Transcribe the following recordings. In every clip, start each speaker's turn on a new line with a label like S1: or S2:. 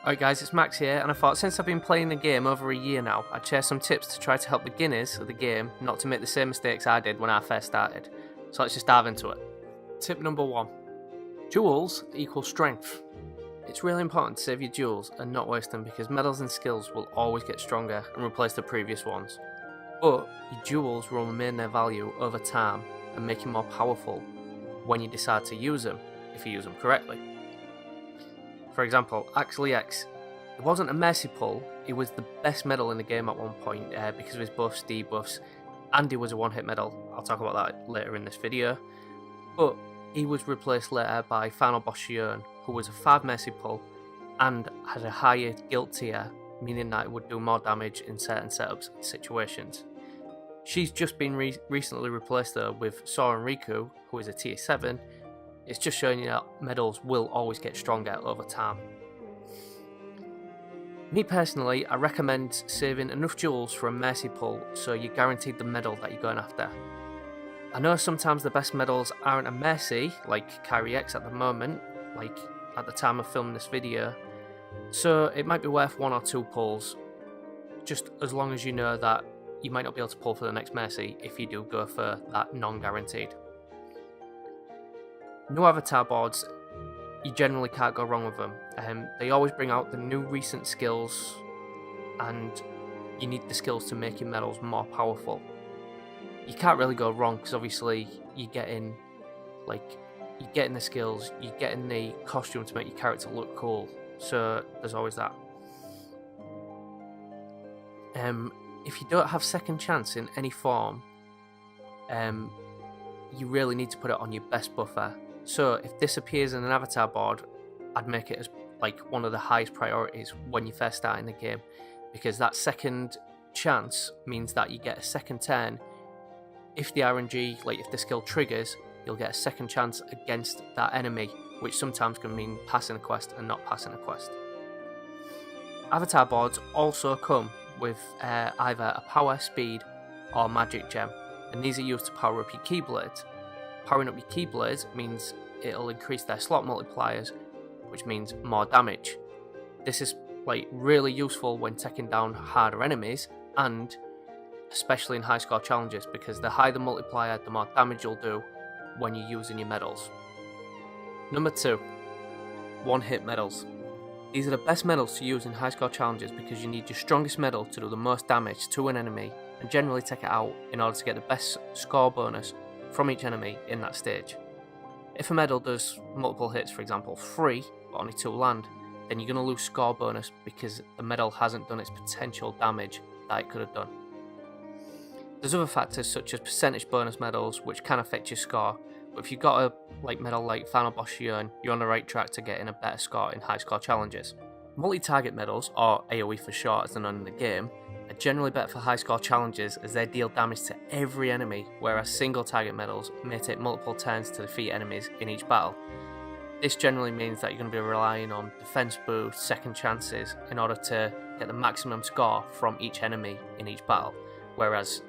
S1: Alright guys, it's Max here, and I thought since I've been playing the game over a year now, I'd share some tips to try to help beginners of the game not to make the same mistakes I did when I first started. So let's just dive into it. Tip number 1. Jewels equal strength. It's really important to save your jewels and not waste them because medals and skills will always get stronger and replace the previous ones. But your jewels will remain their value over time and make you more powerful when you decide to use them, if you use them correctly. For example, Axley X. It wasn't a mercy pull, he was the best medal in the game at one point because of his buffs, debuffs, and he was a one-hit medal. I'll talk about that later in this video. But he was replaced later by Final Boss Xion, who was a 5 mercy pull and had a higher guilt tier, meaning that it would do more damage in certain setups and situations. She's just been recently replaced though with Soren Riku, who is a tier 7. It's just showing you that medals will always get stronger over time. Me personally, I recommend saving enough jewels for a mercy pull so you're guaranteed the medal that you're going after. I know sometimes the best medals aren't a mercy, like Kairi X at the moment, like at the time of filming this video, so it might be worth 1 or 2 pulls, just as long as you know that you might not be able to pull for the next mercy if you do go for that non-guaranteed. New avatar boards, you generally can't go wrong with them. They always bring out the new recent skills, and you need the skills to make your medals more powerful. You can't really go wrong because obviously you're getting the skills, you're getting the costume to make your character look cool. So there's always that. If you don't have second chance in any form, you really need to put it on your best buffer. So if this appears in an avatar board, I'd make it as one of the highest priorities when you first start in the game, because that second chance means that you get a second turn. If the RNG, if the skill triggers, you'll get a second chance against that enemy, which sometimes can mean passing a quest and not passing a quest. Avatar boards also come with either a power, speed, or magic gem, and these are used to power up your keyblades. Powering up your keyblades means it'll increase their slot multipliers, which means more damage. This is really useful when taking down harder enemies, and especially in high score challenges, because the higher the multiplier, the more damage you'll do when you're using your medals. Number 2, one-hit medals. These are the best medals to use in high score challenges because you need your strongest medal to do the most damage to an enemy and generally take it out in order to get the best score bonus from each enemy in that stage. If a medal does multiple hits, for example 3, but only 2 land, then you're going to lose score bonus because the medal hasn't done its potential damage that it could have done. There's other factors such as percentage bonus medals which can affect your score, but if you've got a medal like Final Boss Xion, you're on the right track to getting a better score in high score challenges. Multi-target medals, or AoE for short as they're known in the game, are generally better for high score challenges as they deal damage to every enemy, whereas single target medals may take multiple turns to defeat enemies in each battle. This generally means that you're going to be relying on defense boosts, second chances in order to get the maximum score from each enemy in each battle, whereas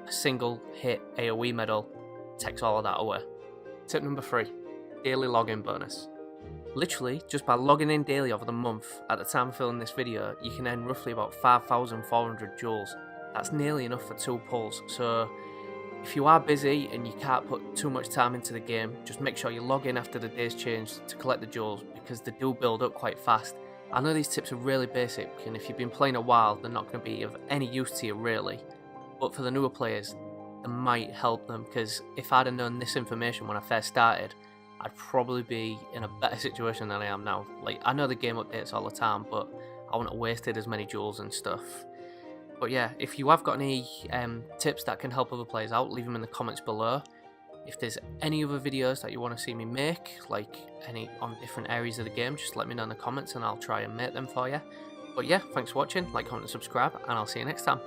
S1: a single hit AoE medal takes all of that away. Tip number 3, daily login bonus. Literally, just by logging in daily over the month, at the time of filming this video, you can earn roughly about 5,400 jewels. That's nearly enough for 2 pulls, so if you are busy and you can't put too much time into the game, just make sure you log in after the day's change to collect the jewels, because they do build up quite fast. I know these tips are really basic, and if you've been playing a while, they're not going to be of any use to you really, but for the newer players, they might help them, because if I'd have known this information when I first started, I'd probably be in a better situation than I am now. I know the game updates all the time, but I wouldn't have wasted as many jewels and stuff. But yeah, if you have got any tips that can help other players out, leave them in the comments below. If there's any other videos that you want to see me make, any on different areas of the game, just let me know in the comments and I'll try and make them for you. But yeah, thanks for watching, comment and subscribe, and I'll see you next time.